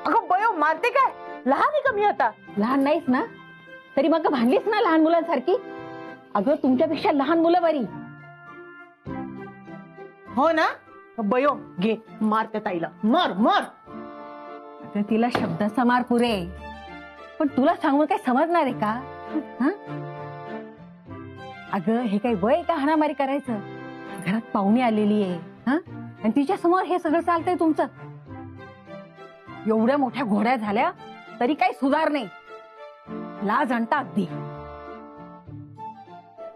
अगं बयो मारते काय? लहान आहे का मी आता? लहान नाहीस ना, तरी मग भांडलीस ना लहान मुलांसारखी. अगं तुमच्यापेक्षा लहान मुलं बरी. हो ना बयो, घे मार त्या ताईला, मार मार. अगं तिला शब्दाचा मार पुरे, पण तुला सांगून काय समजणार आहे का? हा? अगं हे काही वय का हाणामारी करायचं? घरात पाहुणी आलेली आहे हा, आणि तिच्या समोर हे सगळं चालतंय तुमचं? एवढ्या मोठ्या घोड्या झाल्या तरी काही सुधार नाही. लाज आणता अगदी.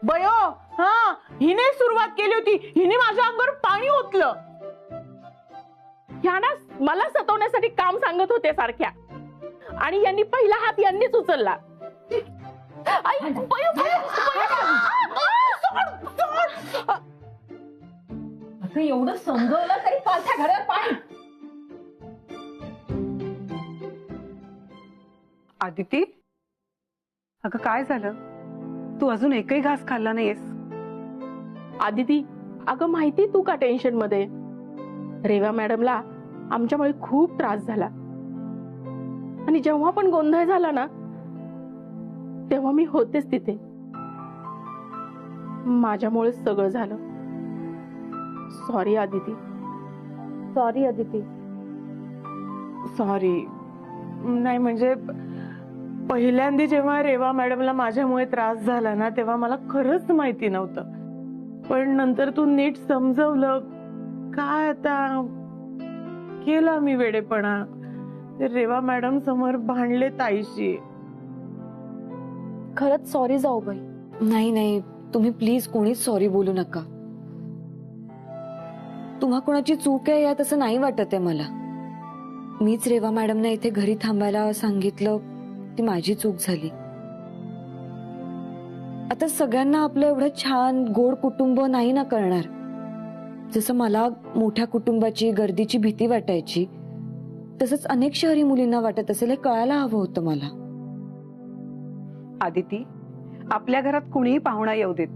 बयो हा, हिने सुरुवात केली होती, हिने माझ्या अंगावर पाणी ओतलं. ह्या ना मला सतवण्यासाठी काम सांगत होते सारख्या, आणि यांनी पहिला हात यांनीच उचलला. आई, बयो, बयो, अगं एवढं समजवलं तरी पालथ्या घरात पाणी. आदिती, अगं काय झालं? तू अजून एकही घास खाल्ला नाहीस. आदिती, अगं माहिती तू का टेन्शन मध्ये? रेवा मॅडमला आमच्यामुळे खूप त्रास झाला, आणि जेव्हा पण गोंधळ झाला ना तेव्हा मी होतेच तिथे. माझ्यामुळे सगळं झालं. Sorry Aditi, sorry Aditi. Sorry. नाही म्हणजे पहिल्यांदा जेव्हा रेवा मॅडमला माझ्यामुळे त्रास झाला ना, तेव्हा मला खरंच माहिती नव्हतं. पण नंतर तू नीट समजवलं. काय आता केला मी वेडेपणा. ते रेवा मॅडम समोर भांडले ताईशी. खरंच सॉरी जाऊबाई. नाही नाही, तुम्ही प्लीज कोणीच सॉरी बोलू नका. तुम्हा कोणाची चूक आहे यात असं नाही वाटत आहे मला. मीच रेवा मॅडमना इथे घरी थांबायला सांगितलं, ती माझी चूक झाली. आता सगळ्यांना आपलं एवढं छान गोड कुटुंब नाही ना कळणार. जसं मला मोठ्या कुटुंबाची गर्दीची भीती वाटायची, तसंच अनेक शहरी मुलींना वाटत असेल हे कळायला हवं होतं मला. आदिती, आपल्या घरात कुणीही पाहुणा येऊ देत,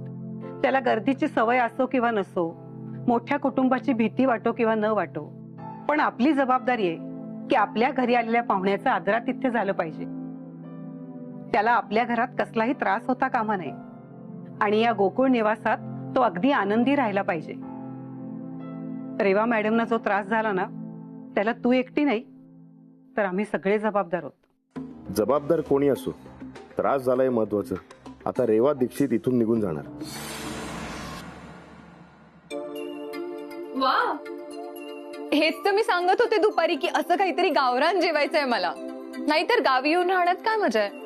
त्याला गर्दीची सवय असो किंवा नसो, मोठ्या कुटुंबाची भीती वाटो किंवा न वाटो, पण आपली जबाबदारी आहे की आपल्या घरी आलेल्या पाहुण्याचं आदरातिथ्य झालं पाहिजे. त्याला आपल्या घरात कसलाही त्रास होता कामा नये, आणि या गोकुळ निवासात तो अगदी आनंदी राहिला पाहिजे. रेवा मॅडमना जो त्रास झाला ना, त्याला तू एकटी नाही तर आम्ही सगळे जबाबदार आहोत. जबाबदार कोणी असो, त्रास झालाय महत्वाचं. आता रेवा दीक्षित इथून निघून जाणार. वा, हेच तर मी सांगत होते दुपारी की असं काहीतरी गावरान जेवायचंय मला, नाहीतर गावी येऊन राहण्यात काय मजा आहे.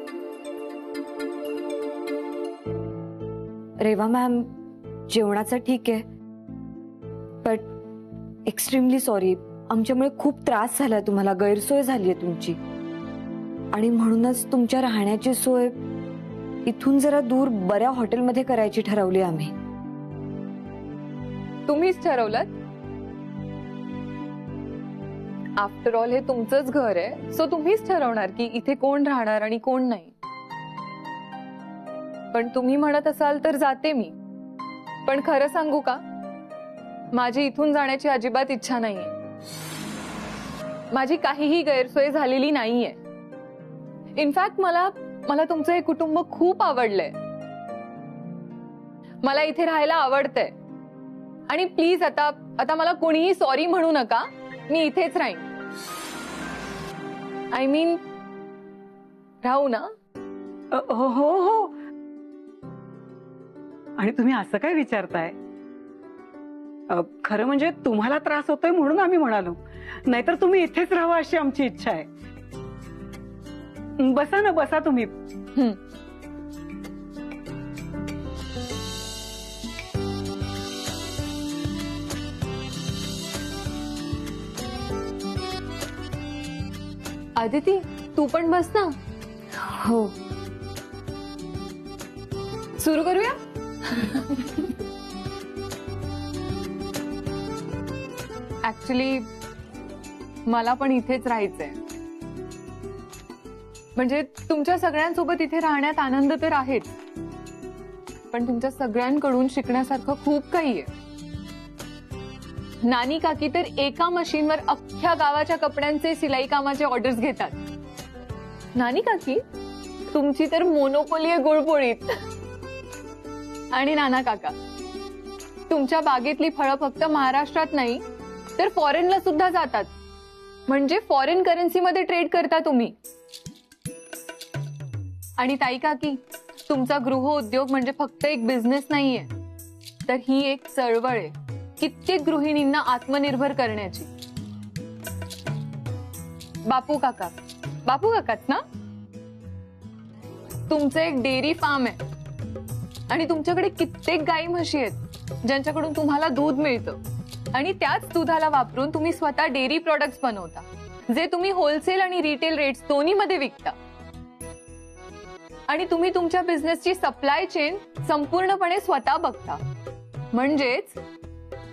रेवा मॅम, जेवणाचं ठीक आहे, बट एक्स्ट्रीमली सॉरी. आमच्यामुळे खूप त्रास झालाय तुम्हाला, गैरसोय झाली आहे तुमची, आणि म्हणूनच तुमच्या राहण्याची सोय इथून जरा दूर बऱ्या हॉटेलमध्ये करायची ठरवली आम्ही. तुम्हीच ठरवलं? आफ्टर ऑल हे तुमचंच घर आहे, सो तुम्हीच ठरवणार की इथे कोण राहणार आणि कोण नाही. पण तुम्ही म्हणत असाल तर जाते मी, पण खरं सांगू का, माझी इथून जाण्याची अजिबात इच्छा नाहीये. माझी काहीही गैरसोय झालेली नाहीये. इनफॅक्ट मला तुमचं हे कुटुंब खूप आवडलंय. मला इथे राहायला आवडतंय, आणि प्लीज आता मला कोणीही सॉरी म्हणू नका. मी इथेच राहीन. आय मीन, राहू ना? हो हो हो. आणि तुम्ही असं काय विचारताय? खरं म्हणजे तुम्हाला त्रास होतोय म्हणून आम्ही म्हणालो, नाहीतर तुम्ही इथेच राहावं अशी आमची इच्छा आहे. बसा ना, बसा तुम्ही. आदिती, तू पण बस ना. हो. सुरू करूया? ऍक्च्युली मला पण इथेच राहायचंय. म्हणजे तुमच्या सगळ्यांसोबत इथे राहण्यात आनंद तर आहेच, पण तुमच्या सगळ्यांकडून शिकण्यासारखं खूप काही आहे. नानी काकी तर एका मशीनवर अख्ख्या गावाच्या कपड्यांचे सिलाई कामाचे ऑर्डर्स घेतात. नानी काकी, तुमची तर मोनोपोली आहे गुळपोळीत. आणि नाना काका, तुमच्या बागेतली फळं फक्त महाराष्ट्रात नाही तर फॉरेनला सुद्धा जातात. म्हणजे फॉरेन करन्सी मध्ये ट्रेड करता तुम्ही. आणि ताई काकी, तुमचा गृह उद्योग म्हणजे फक्त एक बिझनेस नाहीये, तर ही एक चळवळ आहे कित्येक गृहिणींना आत्मनिर्भर करण्याची. बापू काकाच ना, तुमचं एक डेअरी फार्म आहे आणि तुमच्याकडे कित्येक गाई म्हशी आहेत ज्यांच्याकडून तुम्हाला दूध मिळतं. आणि त्याच दुधाला वापरून तुम्ही स्वतः डेअरी प्रोडक्ट्स बनवता, जे तुम्ही होलसेल आणि रिटेल रेट्स दोन्ही मध्ये विकता. आणि तुम्ही तुमच्या बिझनेसची सप्लाय चेन संपूर्णपणे स्वतः बघता. म्हणजेच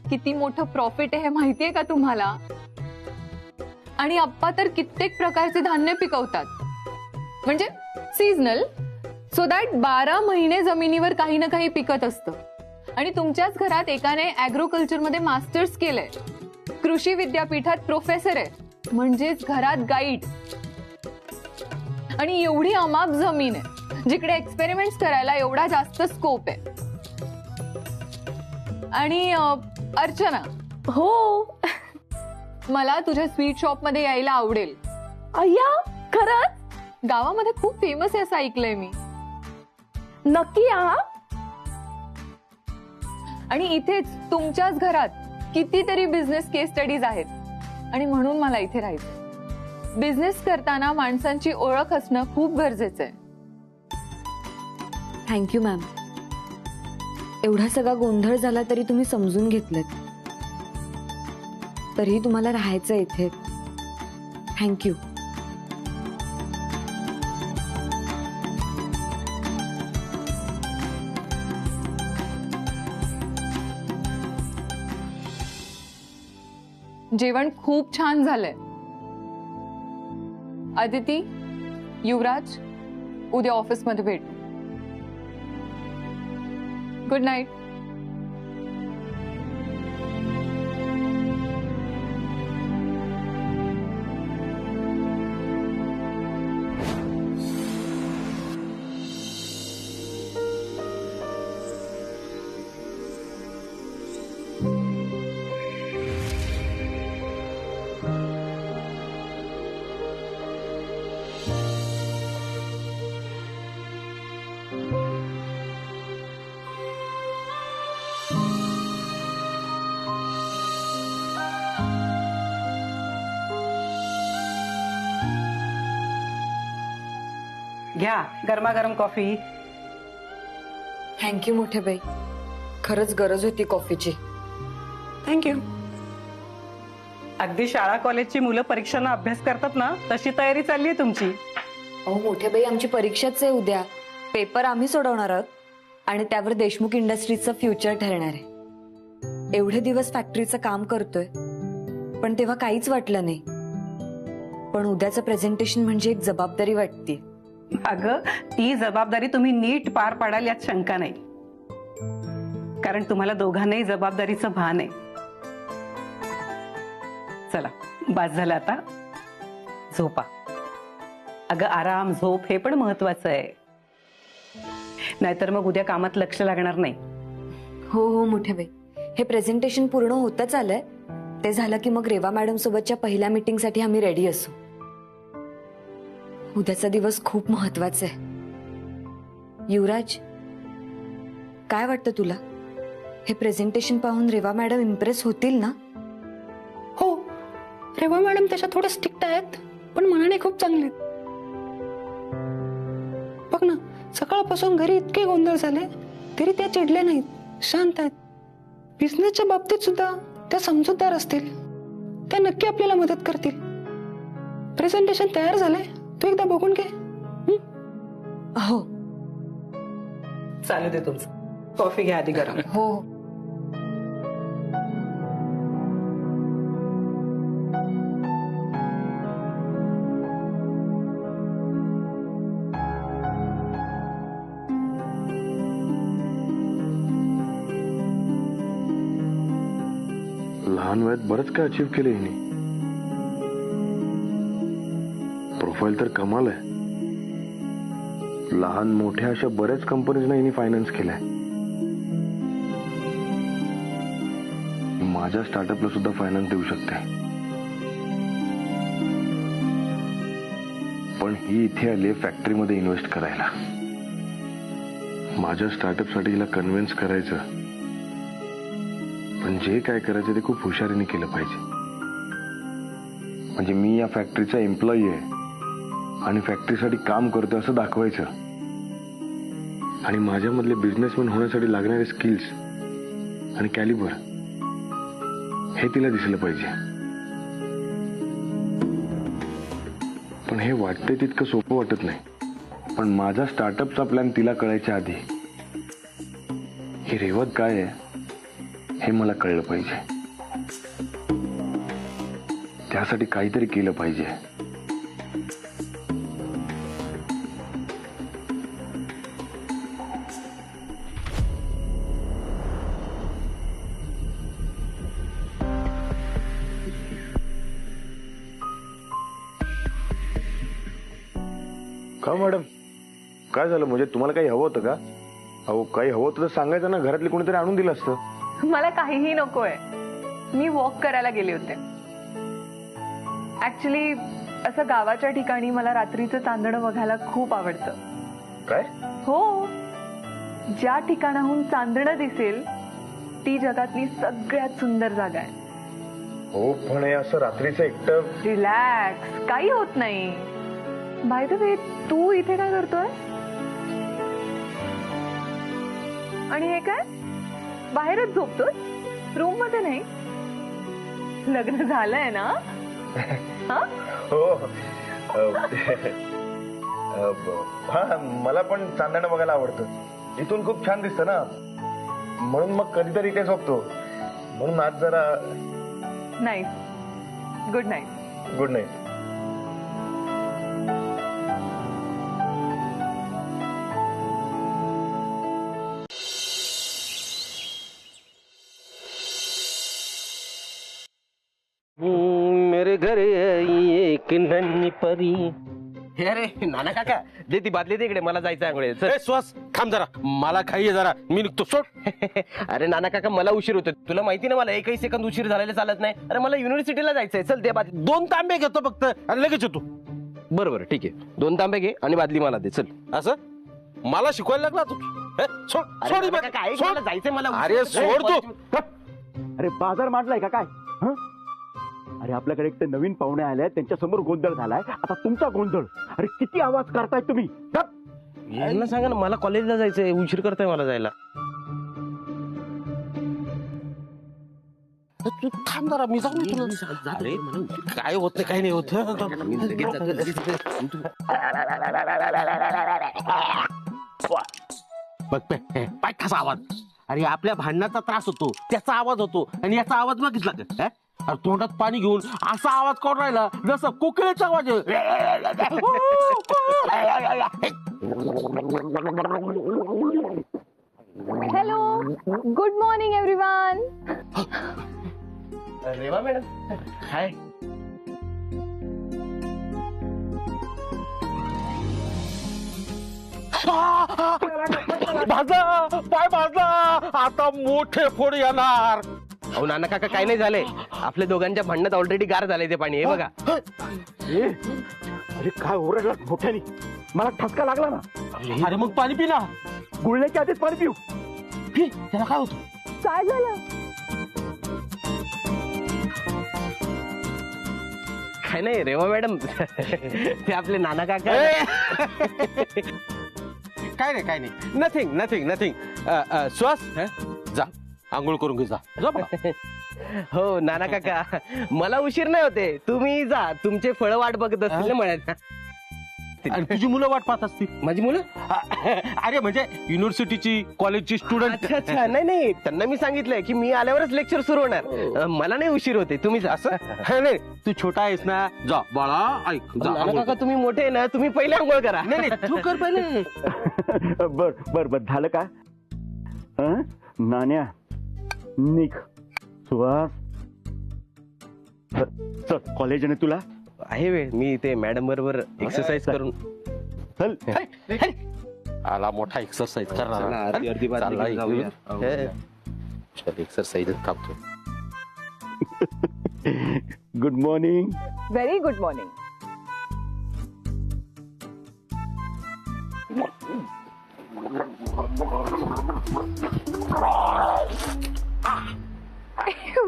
किती मोठं प्रॉफिट आहे हे माहितीये का तुम्हाला? आणि आप्पा तर कित्येक प्रकारचे धान्य पिकवतात, म्हणजे सीझनल, सो दॅट 12 महिने जमिनीवर काही ना काही पिकत असतं. आणि तुमच्याच घरात एकाने ऍग्रोकल्चर मध्ये मास्टर्स केलंय, कृषी विद्यापीठात प्रोफेसर आहे, म्हणजेच घरात गाईड. आणि एवढी अमाप जमीन आहे जिकडे एक्सपेरिमेंट्स करायला एवढा जास्त स्कोप आहे. आणि अर्चना, हो. मला तुझ्या स्वीट शॉप मध्ये यायला आवडेल. अय्या, खरंच? गावामध्ये खूप फेमस आहे असं ऐकलंय मी. नक्की हा. आणि इथेच तुमच्याच घरात कितीतरी बिझनेस केस स्टडीज आहेत. आणि म्हणून मला इथे राहायचं. बिझनेस करताना माणसांची ओळख असणं खूप गरजेचं आहे. Thank you ma'am. एवढा सगळा गोंधळ झाला तरी तुम्ही समजून घेतलत. तरीही तुम्हाला राहायचं इथे. थँक्यू. जेवण खूप छान झालंय. अदिती, युवराज, उद्या ऑफिसमध्ये भेटू. Good night. घ्या गरमागरम कॉफी. थँक्यू मोठे बाई. खरंच गरज होती कॉफीची. थँक्यू. अगदी शाळा कॉलेजची मुलं परीक्षांना अभ्यास करतात ना, तशी तयारी चालली आहे तुमची. अहो मोठे बाई, आमची परीक्षाच आहे उद्या. पेपर आम्ही सोडवणार आहोत आणि त्यावर देशमुख इंडस्ट्रीजचं फ्युचर ठरणार आहे. एवढे दिवस फॅक्टरीचं काम करतोय पण तेव्हा काहीच वाटलं नाही. पण उद्याचं प्रेझेंटेशन म्हणजे एक जबाबदारी वाटते. अगं, ती जबाबदारी तुम्ही नीट पार पाडाल यात शंका नाही, कारण तुम्हाला दोघांनाही जबाबदारीचं भान आहे. चला, बास झालं आता, झोपा. अगं, आराम, झोप हे पण महत्वाचं आहे, नाहीतर मग उद्या कामात लक्ष लागणार नाही. हो हो मोठे बाई, हे प्रेझेंटेशन पूर्ण होतच आलंय. ते झालं की मग रेवा मॅडम सोबतच्या पहिल्या मीटिंगसाठी आम्ही रेडी असू. उद्याचा दिवस खूप महत्वाचा आहे. युवराज, काय वाटतं तुला? हे प्रेझेंटेशन पाहून रेवा मॅडम इम्प्रेस होतील ना? हो, रेवा मॅडम त्याच्या थोड्या स्ट्रिक्ट आहेत, पण मनाने खूप चांगले आहेत. बघ ना, सकाळपासून घरी इतके गोंधळ झाले तरी त्या चिडल्या नाहीत, शांत आहेत. बिझनेसच्या बाबतीत सुद्धा त्या समजूतदार असतील. त्या नक्की आपल्याला मदत करतील. प्रेझेंटेशन तयार झालंय, तू एकदा बघून घे. हो चालू दे तुमचं. कॉफी घ्या आधी गरम. हो. लहान वयात बरंच काय अचीव्ह केलं हिने. प्रोफाईल तर कमाल आहे. लहान मोठ्या अशा बऱ्याच कंपनीजना हिने फायनान्स केलाय. माझ्या स्टार्टअपला सुद्धा फायनान्स देऊ शकते. पण ही इथे आली फॅक्टरीमध्ये इन्व्हेस्ट करायला. माझ्या स्टार्टअपसाठी हिला कन्व्हिन्स करायचं, पण जे काय करायचं ते खूप हुशारीने केलं पाहिजे. म्हणजे मी या फॅक्टरीचा एम्प्लॉई आहे आणि फॅक्टरीसाठी काम करतोय असं दाखवायचं. आणि माझ्यामधले बिझनेसमॅन होण्यासाठी लागणारे स्किल्स आणि कॅलिबर हे तिला दिसलं पाहिजे. पण हे वाटतंय तितकं सोपं वाटत नाही. पण माझा स्टार्टअपचा प्लॅन तिला कळायच्या आधी ही रेवत काय आहे हे मला कळलं पाहिजे. त्यासाठी काहीतरी केलं पाहिजे. का मॅडम, काय झालं? म्हणजे तुम्हाला काही हवं होतं का? अहो, काही हवं होतं तर सांगायचं ना, घरातले कोणीतरी आणून दिलं असतं. मला काहीही नकोय. मी वॉक करायला गेले होते. ऍक्च्युली असं गावाच्या ठिकाणी मला रात्रीचं चांदणं बघायला खूप आवडतं. काय? हो, ज्या ठिकाणाहून चांदणं दिसेल ती जगातली सगळ्यात सुंदर जागा आहे. हो, पण हे असं रात्रीचं एकटं. रिलॅक्स, काही होत नाही. बाय द वे, तू इथे काय करतोय? आणि हे काय, बाहेरच झोपतोय, रूम मध्ये नाही? लग्न झालंय ना? हा? हो. हा, मला पण चांदणं बघायला आवडतं. इथून खूप छान दिसतं ना, म्हणून मग कधीतरी इथे झोपतो. म्हणून आज जरा. Nice. Good night. Good night. मेरे घर आई एक नन्ही परी. अरे नाना काका, दे ती बादली दे इकडे, मला जायचं आहे. चल श्वास थांब जरा, मला खाई जरा, मी निघतो सोड. अरे नाना काका, मला उशीर होतो. तुला माहिती ना, मला एकही सेकंद उशीर झालेला चालत नाही. अरे मला युनिव्हर्सिटीला जायचंय. चल दे बादली. 2 तांबे घेतो फक्त आणि लगेच येतो. बरोबर, ठीक आहे. 2 तांबे घे आणि बादली मला दे. चल. असं मला शिकवायला लागला तू? सोड सोड, जायचंय मला. अरे सोड तू. अरे बाजार मांडलाय का काय? अरे आपल्याकडे एक तर नवीन पाहुणे आले, त्यांच्या समोर गोंधळ झालाय. आता तुमचा गोंधळ. अरे किती आवाज करताय तुम्ही? यांना सांगा ना, मला कॉलेजला जायचंय, उशीर करताय मला जायला. तू थांब जरा, मी जाऊन तुला. अरे काय होत नाही, काही नाही होत. बघ पाय कसा आवाज. अरे आपल्या भांडणाचा त्रास होतो, त्याचा आवाज होतो, आणि याचा आवाज बघितला का? अरे तोंडात पाणी घेऊन असा आवाज काढून राहिला जसं कोकिळेचा आवाज. Hello, good morning everyone. Reva madam, hi. भाजा पाय भाजा, आता मोठे फोड येणार. अहो नाना काका, काय नाही झालंय. आपल्या दोघांच्या भांडणात ऑलरेडी गार झालंय ते पाणी. हे बघा. अरे काय ओरडला मोठ्याने, मला ठसका लागला ना. अरे मग पाणी पी ना. गुळण्याच्या आधीच पाणी पिऊ. पी, त्याला काय होतं? काय झालं? काय नाही रेवा मॅडम, ते आपले नाना काका. काय नाही, नथिंग नथिंग नथिंग. श्वास जा, आंघोळ करून घे, जा. हो नाना काका, मला उशीर नाही होते. तुम्ही जा, तुमचे फळ वाट बघत असतील ना मळ्यात. तुझी मुलं वाट पाहत असतील. माझी मुलं? अरे म्हणजे युनिव्हर्सिटीची, कॉलेजची स्टुडंट. अच्छा, नाही, त्यांना मी सांगितलंय की मी आल्यावरच लेक्चर सुरू होणार. मला नाही उशीर होते. तुम्ही असं नाही, तू छोटा आहेस ना, जा बाळा, ऐक. नाना काका तुम्ही मोठे आहे ना, तुम्ही पहिले आंघोळ करा. नाही तू कर पहिले. बर झालं का? नाण्या निघ. सुहास चल कॉलेजने तुला आहे वेळ, मी ते मॅडम बरोबर एक्सरसाइज करून चल आला मोठा एक्सरसाइज करणार एक्सरसाइज कापतो. Good morning. Very good morning.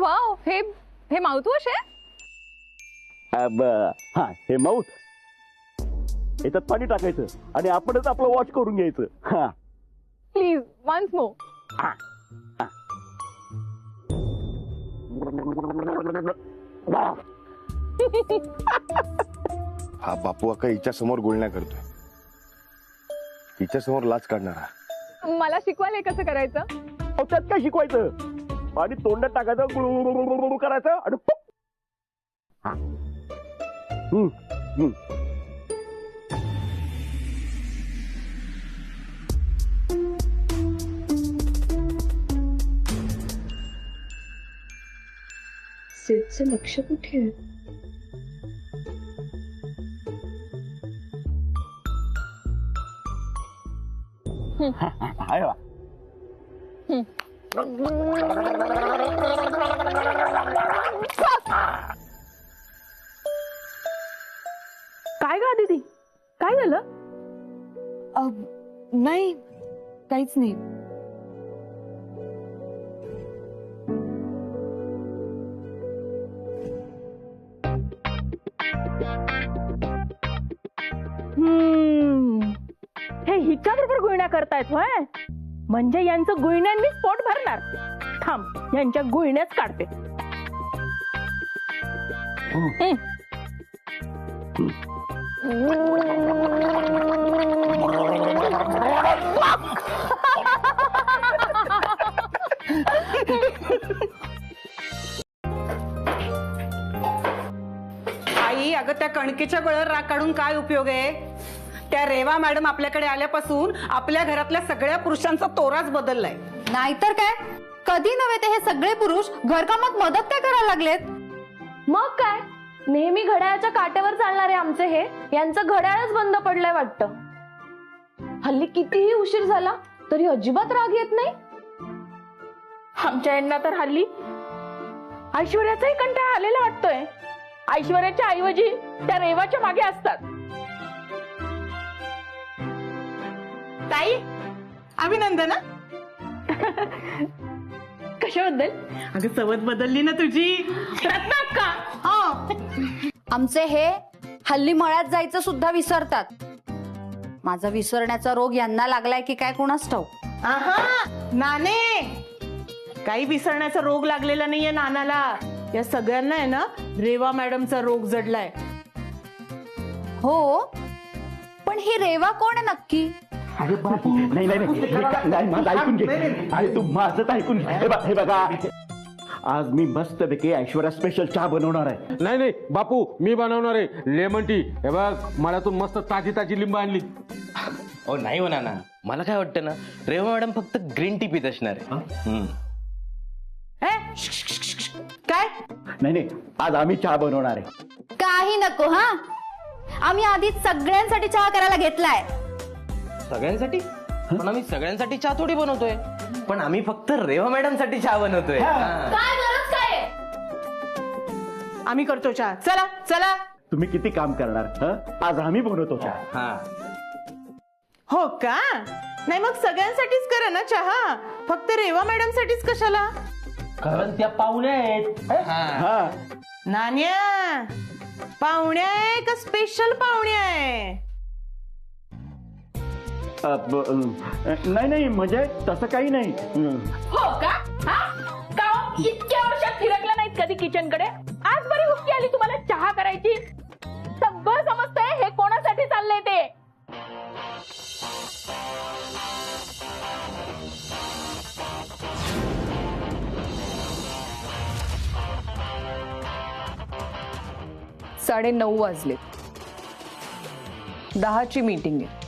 Wow, हे माउथवॉश आहे. हा हे माऊथ, याच्यात पाणी टाकायचं आणि आपणच आपलं वॉश करून घ्यायचं. हा प्लीज वन्स मोर. हा बापू अक्का हिच्या समोर गुळण्या करतोय, हिच्या समोर लाच काढणारा. मला शिकवाल हे कसं करायचं. त्यात काय शिकवायचं, पाणी तोंडात टाकायचं, गुळगुळ करायचं आणि पुप. हा. सिद्धचं लक्ष कुठे आहे? आहे बा. काय ग दीदी, काय झालं. नाही, काहीच नाही. हे हिच्या बरोबर गुळण्या करतायत होय. म्हणजे यांचं गुळण्यांनी पोट भरणार. थांब, यांच्या गुळण्याच काढते. आई, अगं त्या कणकेच्या गोळ्यावर राग काढून काय उपयोग आहे. त्या रेवा मॅडम आपल्याकडे आल्यापासून आपल्या घरातल्या सगळ्या पुरुषांचा तोराच बदललाय. नाहीतर काय, कधी नव्हे ते हे सगळे पुरुष घरकामात मदत काय करायला लागलेत. मग काय, नेहमी घड्याळाच्या काट्यावर चालणारे आमचे हे, यांचं घड्याळच बंद पडलंय वाटतं. हल्ली कितीही उशीर झाला तरी अजिबात राग येत नाही. आमच्या यांना तर हल्ली ऐश्वर्याचाही कंटाळा आलेला वाटतोय. ऐश्वर्याच्या ऐवजी त्या रेवाच्या मागे असतात. ताई, अभिनंदन. कशाबद्दल. अगं सवत बदलली ना तुझी. रत्नाक्का. आमचे हे हल्ली मळ्यात जायचं सुद्धा विसरतात. माझा विसरण्याचा रोग यांना लागलाय की काय कोणास ठाऊक. आहा, नाने, काही विसरण्याचा रोग लागलेला नाहीये नानाला. या सगळ्यांना आहे ना रेवा मॅडमचा रोग जडलाय. हो, पण ही रेवा कोण आहे नक्की. अरे बापू, नाही नाही नाही, नाही माझं ऐकून घे. अरे तू माझंच ऐकून घे. हे बघा, आज मी मस्त पैकी ऐश्वर्या स्पेशल चहा बनवणार आहे. नाही नाही बापू, मी बनवणार आहे लेमन टी. हे बघ, मला तू मस्त ताजी ताजी लिंब आणली. ओ नाही हो ना, मला काय वाटतं ना, रेवा मॅडम फक्त ग्रीन टी पित असणार आहे. काय. नाही नाही, आज आम्ही चहा बनवणार आहे. काही नको. हा, आम्ही आधीच सगळ्यांसाठी चहा करायला घेतलाय. सगळ्यांसाठी? पण आम्ही सगळ्यांसाठी चहा थोडी बनवतोय. पण आम्ही फक्त रेवा मॅडम साठी चहा बनवतोय. काय गरज काय. आम्ही करतो चहा. चला चला. तुम्ही किती काम करणार. आज आम्ही बनवतो चहा. हा, हो का. नाही मग सगळ्यांसाठीच करा ना चहा, फक्त रेवा मॅडम साठीच कशाला. कारण त्या पाहुण्या आहेत. हा, नान्या, पाहुण्या आहे का स्पेशल पाहुण्या आहे. नाही नाही, म्हणजे तसं काही नाही. हो का. इतक्या वर्षात फिरकला नाहीत कधी किचन कडे. आज बरी हुक्की आली तुम्हाला चहा करायची. सगळं समजतंय हे कोणासाठी चाललंय ते. साडे 9 वाजले. 10ची मीटिंग आहे.